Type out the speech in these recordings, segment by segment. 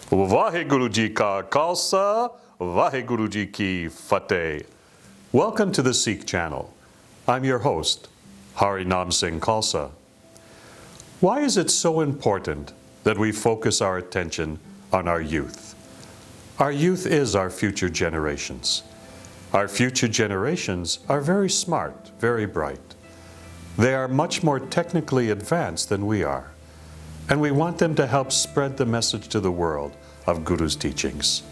Vaheguru Ji Ka Khalsa, Vaheguru Ji Ki Fateh. Welcome to the Sikh channel. I'm your host, Hari Nam Singh Khalsa. Why is it so important that we focus our attention on our youth? Our youth is our future generations. Our future generations are very smart, very bright. They are much more technically advanced than we are, and we want them to help spread the message to the world of Guru's teachings.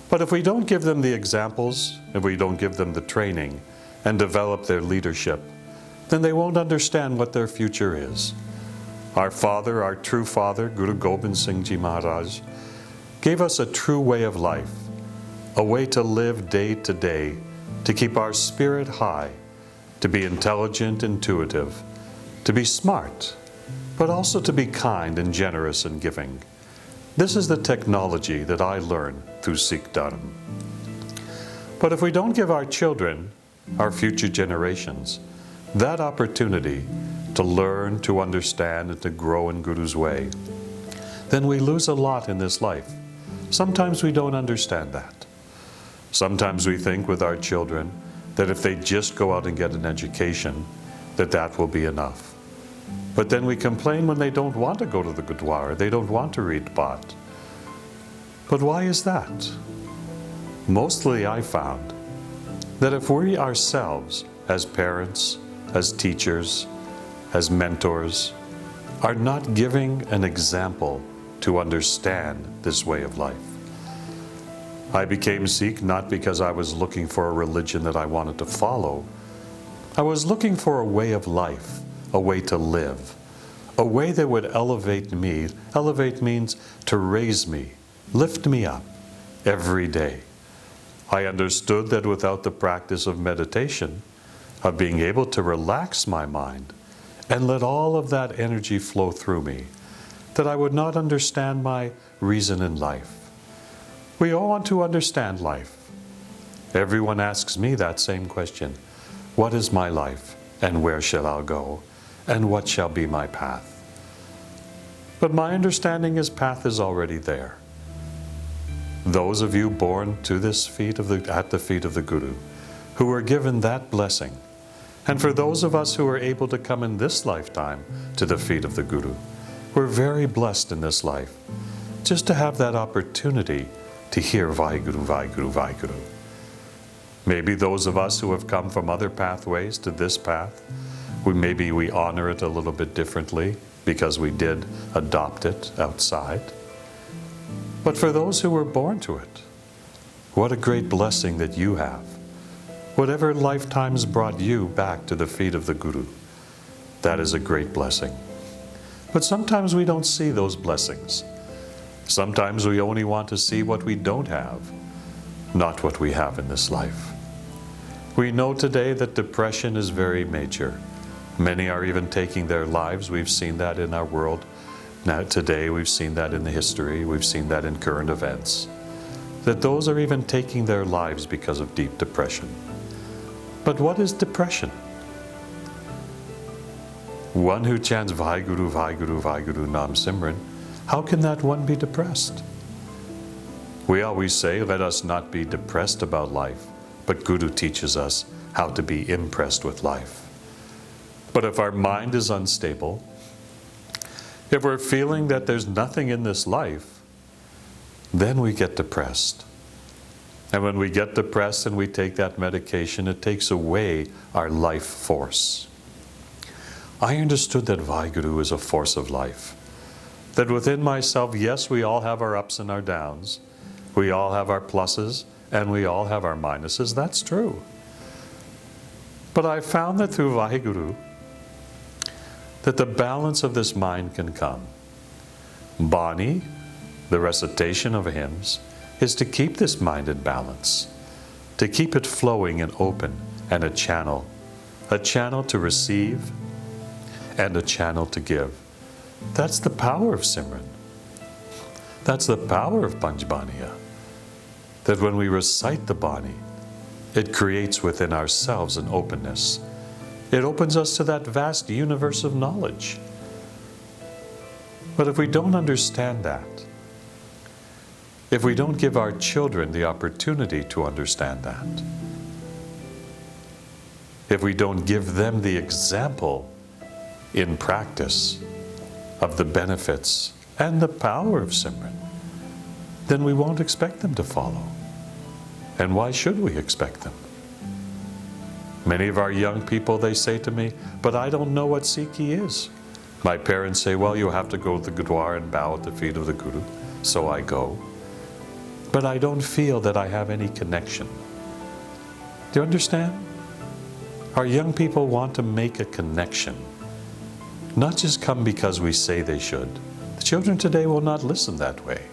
But if we don't give them the examples, if we don't give them the training and develop their leadership, then they won't understand what their future is. Our father, our true father, Guru Gobind Singh Ji Maharaj, gave us a true way of life, a way to live day to day, to keep our spirit high, to be intelligent, intuitive, to be smart, but also to be kind and generous and giving. This is the technology that I learned through Sikh Dharma. But if we don't give our children, our future generations, that opportunity to learn, to understand, and to grow in Guru's way, then we lose a lot in this life. Sometimes we don't understand that. Sometimes we think with our children that if they just go out and get an education, that will be enough. But then we complain when they don't want to go to the Gurdwara, they don't want to read Path. But why is that? Mostly I found that if we ourselves, as parents, as teachers, as mentors, are not giving an example to understand this way of life. I became Sikh not because I was looking for a religion that I wanted to follow. I was looking for a way of life, a way to live, a way that would elevate me. Elevate means to raise me, lift me up every day. I understood that without the practice of meditation, of being able to relax my mind and let all of that energy flow through me, that I would not understand my reason in life. We all want to understand life. Everyone asks me that same question. What is my life, and where shall I go, and what shall be my path? But my understanding is path is already there. Those of you born to this at the feet of the Guru, who were given that blessing, and for those of us who are able to come in this lifetime to the feet of the Guru, we're very blessed in this life just to have that opportunity to hear Vaheguru, Vaheguru, Vaheguru. Maybe those of us who have come from other pathways to this path, maybe we honor it a little bit differently because we did adopt it outside. But for those who were born to it, what a great blessing that you have. Whatever lifetimes brought you back to the feet of the Guru, that is a great blessing. But sometimes we don't see those blessings. Sometimes we only want to see what we don't have, not what we have in this life. We know today that depression is very major. Many are even taking their lives. We've seen that in our world. Now today we've seen that in the history. We've seen that in current events. That those are even taking their lives because of deep depression. But what is depression? One who chants Vaheguru, Vaheguru, Vaheguru Nam Simran, how can that one be depressed? We always say, let us not be depressed about life, but Guru teaches us how to be impressed with life. But if our mind is unstable, if we're feeling that there's nothing in this life, then we get depressed. And when we get depressed and we take that medication, it takes away our life force. I understood that Vaheguru is a force of life. That within myself, yes, we all have our ups and our downs. We all have our pluses and we all have our minuses. That's true. But I found that through Vaheguru, that the balance of this mind can come. Bani, the recitation of hymns, is to keep this mind in balance, to keep it flowing and open, and a channel to receive and a channel to give. That's the power of Simran. That's the power of Panchbaniya. That when we recite the Bani, it creates within ourselves an openness. It opens us to that vast universe of knowledge. But if we don't understand that, if we don't give our children the opportunity to understand that, if we don't give them the example in practice of the benefits and the power of Simran, then we won't expect them to follow. And why should we expect them? Many of our young people, they say to me, but I don't know what Sikhi is. My parents say, well, you have to go to the Gurdwara and bow at the feet of the Guru. So I go. But I don't feel that I have any connection. Do you understand? Our young people want to make a connection. Not just come because we say they should. The children today will not listen that way.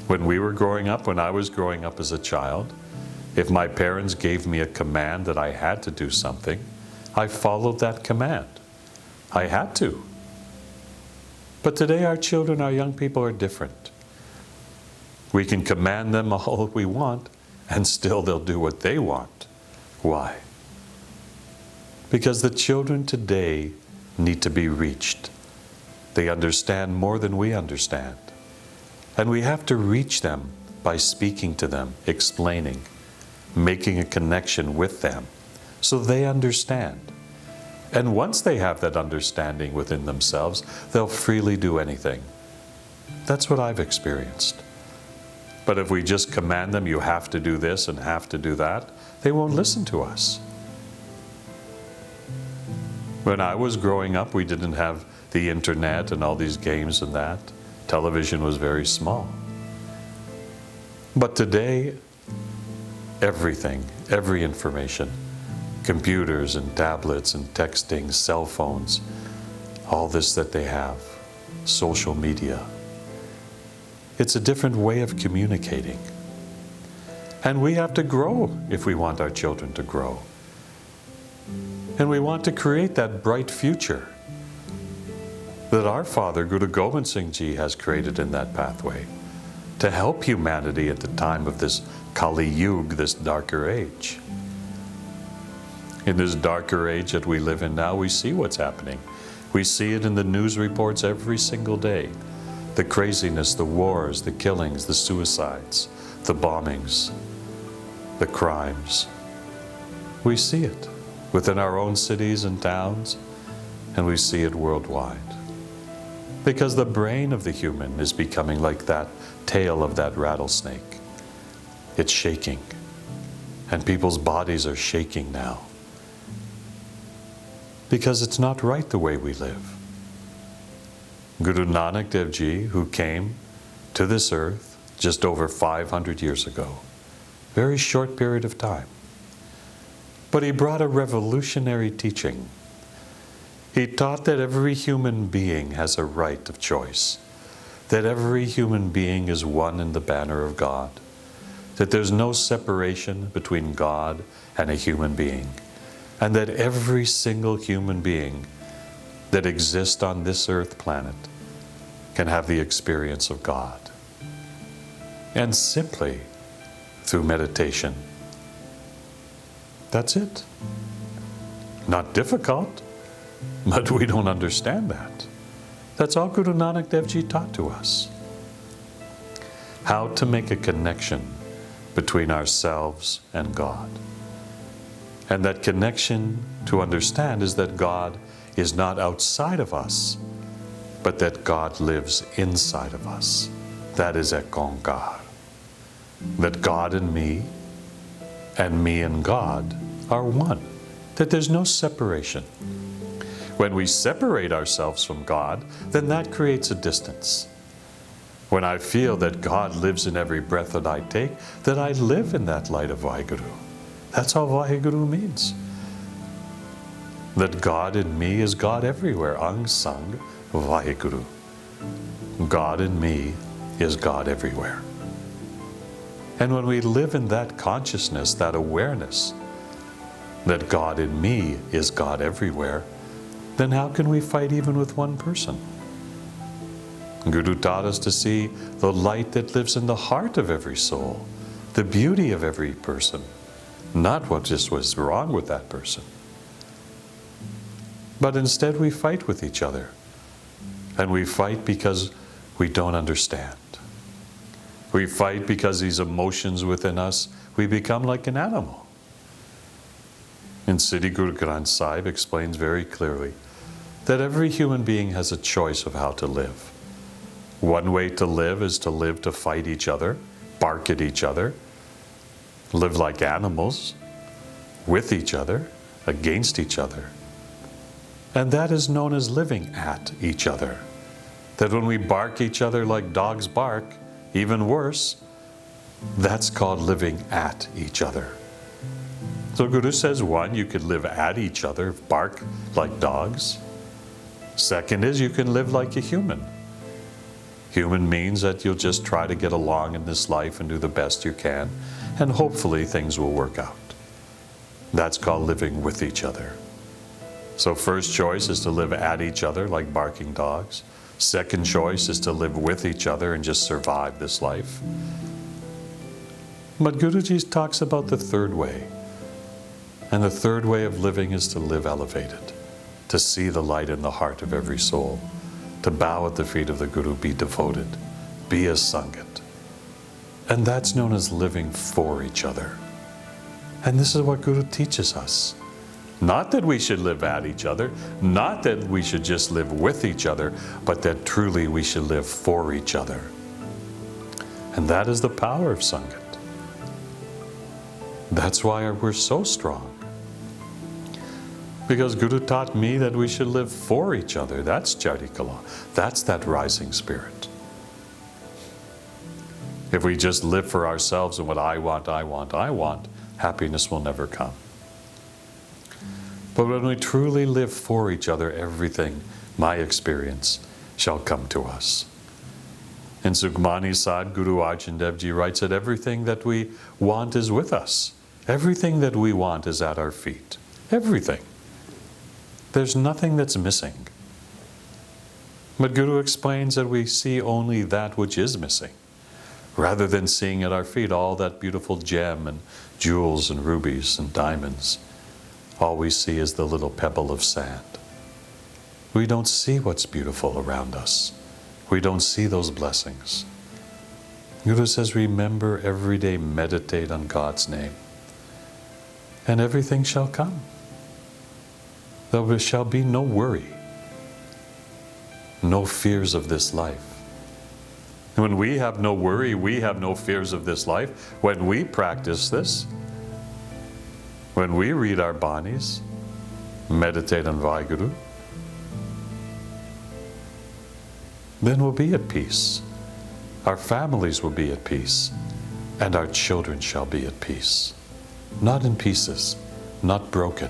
When we were growing up, when I was growing up as a child, if my parents gave me a command that I had to do something, I followed that command. I had to. But today our children, our young people are different. We can command them all we want, and still they'll do what they want. Why? Because the children today need to be reached. They understand more than we understand. And we have to reach them by speaking to them, explaining, making a connection with them, so they understand. And once they have that understanding within themselves, they'll freely do anything. That's what I've experienced. But if we just command them, you have to do this and have to do that, they won't listen to us. When I was growing up, we didn't have the internet and all these games and that. Television was very small. But today, everything, every information, computers and tablets and texting, cell phones, all this that they have, social media. It's a different way of communicating. And we have to grow if we want our children to grow. And we want to create that bright future that our father, Guru Gobind Singh Ji, has created in that pathway to help humanity at the time of this Kali Yuga, this darker age. In this darker age that we live in now, we see what's happening. We see it in the news reports every single day. The craziness, the wars, the killings, the suicides, the bombings, the crimes. We see it within our own cities and towns, and we see it worldwide. Because the brain of the human is becoming like that tail of that rattlesnake. It's shaking, and people's bodies are shaking now. Because it's not right the way we live. Guru Nanak Dev Ji, who came to this earth just over 500 years ago, very short period of time, but he brought a revolutionary teaching. He taught that every human being has a right of choice, that every human being is one in the banner of God, that there's no separation between God and a human being, and that every single human being that exists on this earth planet can have the experience of God. And simply through meditation. That's it. Not difficult, but we don't understand that. That's all Guru Nanak Dev Ji taught to us. How to make a connection between ourselves and God. And that connection to understand is that God is not outside of us, but that God lives inside of us. That is Ekonkar. That God and me and God are one. That there's no separation. When we separate ourselves from God, then that creates a distance. When I feel that God lives in every breath that I take, that I live in that light of Vaheguru. That's all Vaheguru means. That God in me is God everywhere. Ang Sang Vaheguru. God in me is God everywhere. And when we live in that consciousness, that awareness, that God in me is God everywhere, then how can we fight even with one person? Guru taught us to see the light that lives in the heart of every soul, the beauty of every person, not what just was wrong with that person. But instead we fight with each other. And we fight because we don't understand. We fight because these emotions within us, we become like an animal. And Siddhi Guru Granth Sahib explains very clearly that every human being has a choice of how to live. One way to live is to live to fight each other, bark at each other, live like animals, with each other, against each other. And that is known as living at each other. That when we bark each other like dogs bark, even worse, that's called living at each other. So Guru says, one, you could live at each other, bark like dogs. Second is you can live like a human. Human means that you'll just try to get along in this life and do the best you can, and hopefully things will work out. That's called living with each other. So first choice is to live at each other like barking dogs. Second choice is to live with each other and just survive this life. But Guruji talks about the third way. And the third way of living is to live elevated, to see the light in the heart of every soul, to bow at the feet of the Guru, be devoted, be a Sangat. And that's known as living for each other. And this is what Guru teaches us. Not that we should live at each other, not that we should just live with each other, but that truly we should live for each other. And that is the power of Sangat. That's why we're so strong. Because Guru taught me that we should live for each other. That's Chardikala. That's that rising spirit. If we just live for ourselves and what I want, happiness will never come. But when we truly live for each other, everything, my experience, shall come to us. In Sukhmani Sad, Guru Arjan Dev Ji writes that everything that we want is with us. Everything that we want is at our feet. Everything. There's nothing that's missing. But Guru explains that we see only that which is missing, rather than seeing at our feet all that beautiful gem and jewels and rubies and diamonds. All we see is the little pebble of sand. We don't see what's beautiful around us. We don't see those blessings. Guru says, remember every day, meditate on God's name, and everything shall come. There shall be no worry, no fears of this life. When we have no worry, we have no fears of this life. When we practice this, when we read our Banis, meditate on Vaheguru, then we'll be at peace. Our families will be at peace, and our children shall be at peace. Not in pieces, not broken.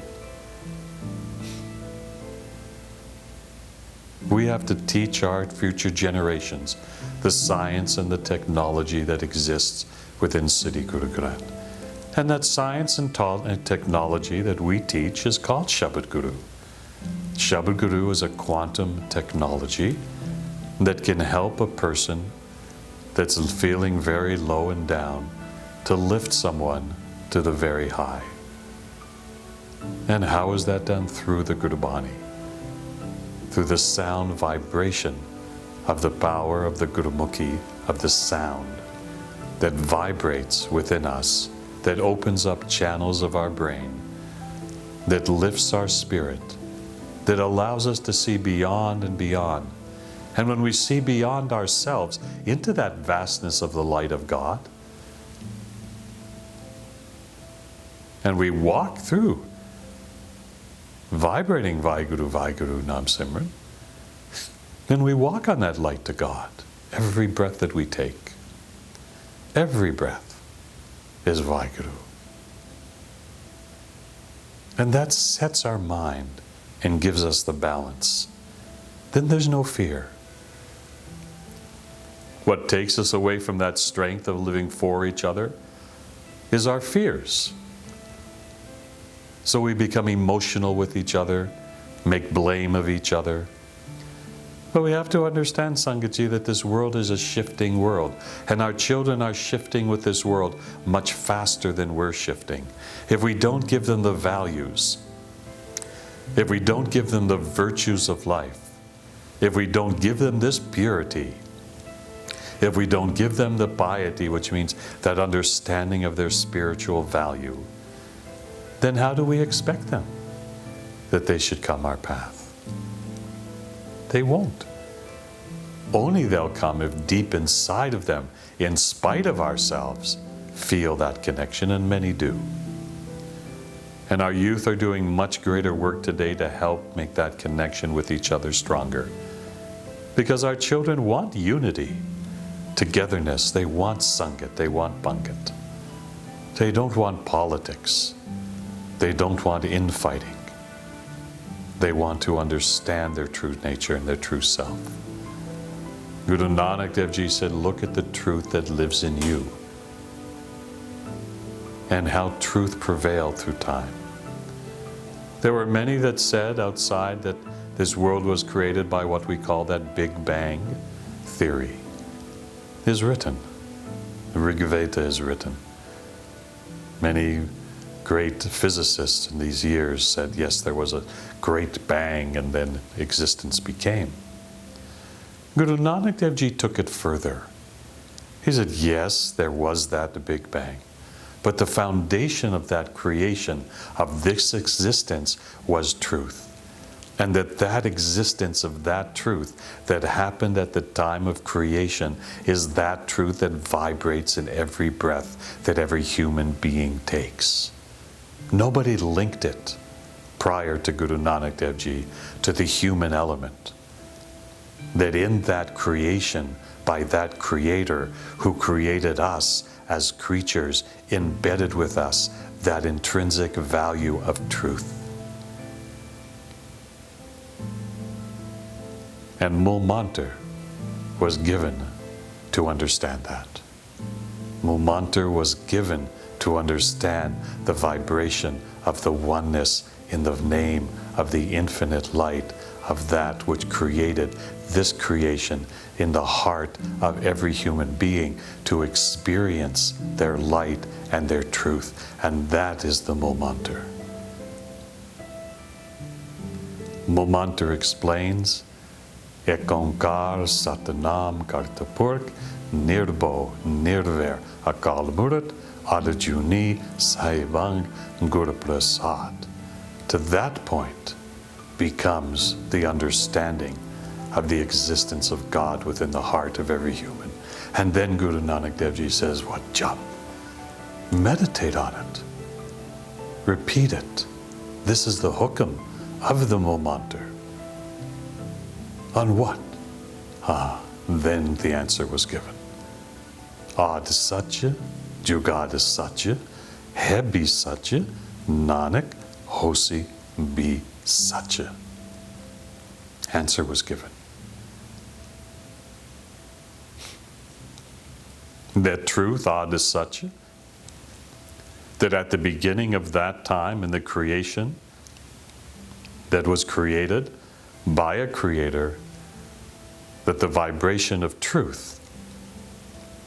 We have to teach our future generations the science and the technology that exists within Siddhi Guru Granth. And that science and technology that we teach is called Shabad Guru. Shabad Guru is a quantum technology that can help a person that's feeling very low and down to lift someone to the very high. And how is that done? Through the Gurubani. Through the sound vibration of the power of the Gurumukhi, of the sound that vibrates within us, that opens up channels of our brain, that lifts our spirit, that allows us to see beyond and beyond. And when we see beyond ourselves into that vastness of the light of God, and we walk through vibrating Vaheguru, Vaheguru, Nam Simran, then we walk on that light to God. Every breath that we take, every breath is Vaheguru. And that sets our mind and gives us the balance. Then there's no fear. What takes us away from that strength of living for each other is our fears. So we become emotional with each other, make blame of each other. But we have to understand, Sangatji, that this world is a shifting world, and our children are shifting with this world much faster than we're shifting. If we don't give them the values if we don't give them the virtues of life, if we don't give them this purity, if we don't give them the piety, which means that understanding of their spiritual value, then how do we expect them that they should come our path? They won't. Only they'll come if deep inside of them, in spite of ourselves, feel that connection, and many do. And our youth are doing much greater work today to help make that connection with each other stronger. Because our children want unity, togetherness, they want Sangat, they want Pangat. They don't want politics. They don't want infighting. They want to understand their true nature and their true self. Guru Nanak Dev Ji said, look at the truth that lives in you and how truth prevailed through time. There were many that said outside that this world was created by what we call that Big Bang theory. It is written. The Rig Veda is written. Many great physicists in these years said, yes, there was a great bang and then existence became. Guru Nanak Dev Ji took it further. He said, yes, there was that Big Bang. But the foundation of that creation, of this existence, was truth. And that existence of that truth that happened at the time of creation is that truth that vibrates in every breath that every human being takes. Nobody linked it prior to Guru Nanak Dev Ji to the human element. That in that creation, by that Creator who created us as creatures, embedded with us that intrinsic value of truth. And Mool Mantar was given to understand that. Mool Mantar was given to understand the vibration of the oneness in the name of the infinite light of that which created this creation in the heart of every human being to experience their light and their truth. And that is the Mool Mantar. Mool Mantar explains, Ek Onkar Satanam Kartapurk Nirbo Nirver Akal Murat Adajuni Saibang Guru Prasad. To that point becomes the understanding of the existence of God within the heart of every human. And then Guru Nanak Dev Ji says, what? Jap. Meditate on it. Repeat it. This is the hukam of the Mool Mantar. On what? Then the answer was given. Ad Satya, Jugad Satya, Hai Bhi Satya, Nanak Hosi Bhi Satya. Answer was given. That truth, Ad Satya, that at the beginning of that time in the creation that was created by a creator, that the vibration of truth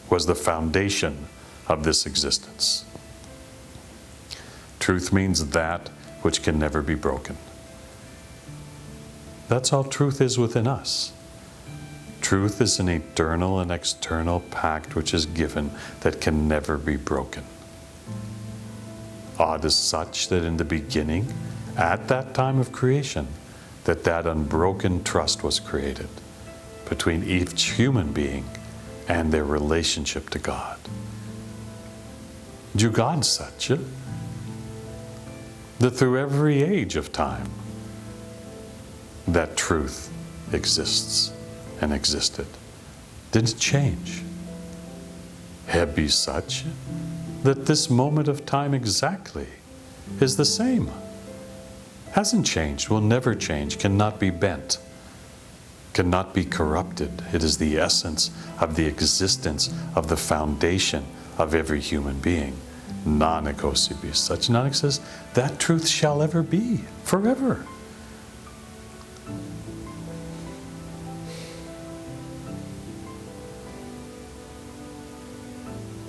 was the foundation of this existence. Truth means that which can never be broken. That's all truth is within us. Truth is an eternal and external pact which is given that can never be broken. Odd is such that in the beginning, at that time of creation, that unbroken trust was created between each human being and their relationship to God. Jugad Satya, that through every age of time, that truth exists and existed. Didn't change. Hai Bhi Satya, that this moment of time exactly is the same. Hasn't changed, will never change, cannot be bent, cannot be corrupted. It is the essence of the existence of the foundation of every human being. Nanak Hosi Bhi Satya. Nanak says, that truth shall ever be, forever.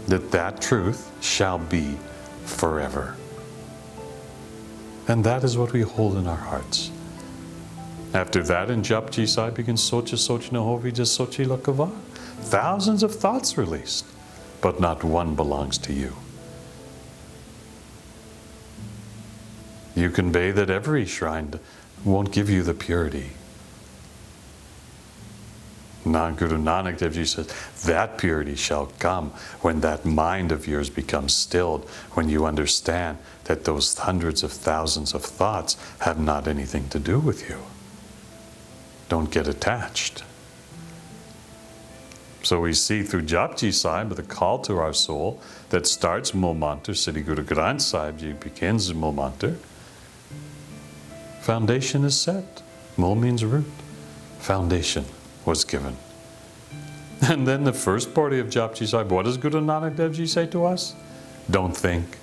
That truth shall be forever. And that is what we hold in our hearts. After that, in Japji Sai begins Socha Sochna Hovija Sochi Lakava. Thousands of thoughts released, but not one belongs to you. You can bathe at every shrine, won't give you the purity. Guru Nanak Dev Ji says, that purity shall come when that mind of yours becomes stilled, when you understand that those hundreds of thousands of thoughts have not anything to do with you. Don't get attached. So we see through Japji Sahib, the call to our soul that starts Mool Mantra, Sri Guru Granth Sahib Ji begins Mool Mantra. Foundation is set. Mool means root. Foundation was given. And then the first party of Japji Sahib, what does Guru Nanak Dev Ji say to us? Don't think.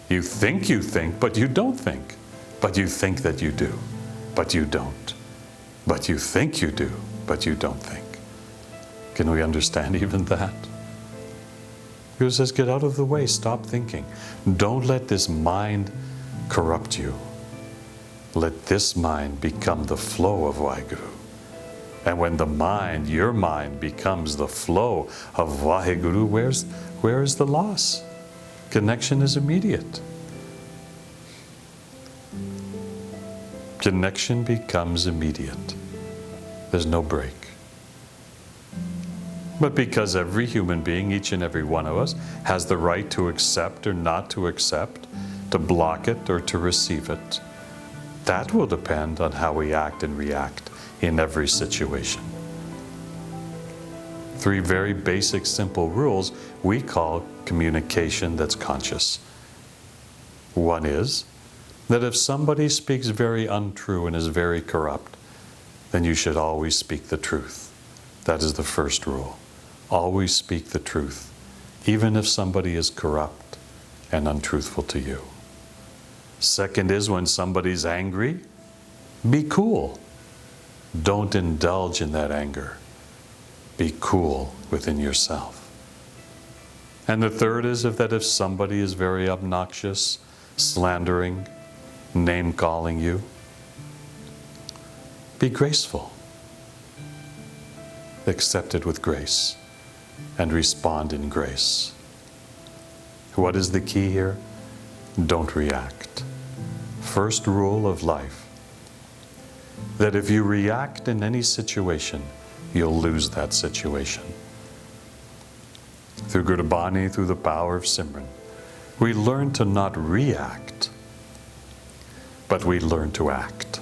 You think, but you don't think. But you think that you do, but you don't. But you think you do, but you don't think. Can we understand even that? Guru says, get out of the way, stop thinking. Don't let this mind corrupt you. Let this mind become the flow of Vaheguru. And when the mind, your mind, becomes the flow of Vaheguru, where is the loss? Connection is immediate. Connection becomes immediate. There's no break. But because every human being, each and every one of us, has the right to accept or not to accept, to block it or to receive it, that will depend on how we act and react in every situation. 3 very basic, simple rules we call communication that's conscious. One is that if somebody speaks very untrue and is very corrupt, then you should always speak the truth. That is the first rule. Always speak the truth, even if somebody is corrupt and untruthful to you. Second is when somebody's angry, be cool. Don't indulge in that anger. Be cool within yourself. And the third is that if somebody is very obnoxious, slandering, name-calling you, be graceful. Accept it with grace and respond in grace. What is the key here? Don't react. First rule of life, that if you react in any situation, you'll lose that situation. Through Gurbani, through the power of Simran, we learn to not react, but we learn to act.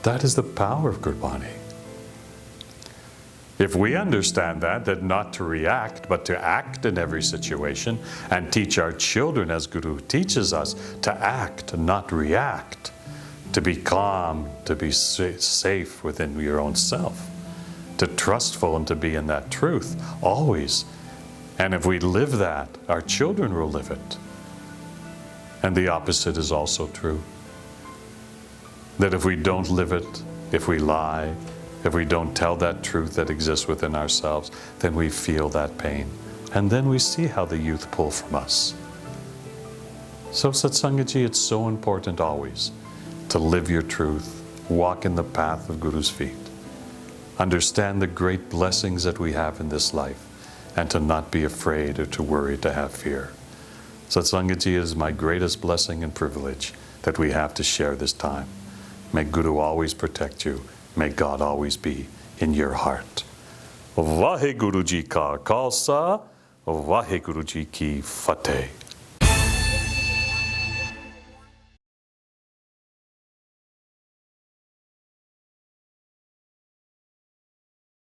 That is the power of Gurbani. If we understand that not to react, but to act in every situation, and teach our children, as Guru teaches us, to act, not react, to be calm, to be safe within your own self, to trustful and to be in that truth, always. And if we live that, our children will live it. And the opposite is also true. That if we don't live it, if we lie, if we don't tell that truth that exists within ourselves, then we feel that pain. And then we see how the youth pull from us. So Satsangaji, it's so important always to live your truth, walk in the path of Guru's feet, understand the great blessings that we have in this life, and to not be afraid or to worry, to have fear. Satsangaji is my greatest blessing and privilege that we have to share this time. May Guru always protect you. May God always be in your heart. Vaheguru Ji Ka Khalsa, Vaheguru Ji Ki Fateh.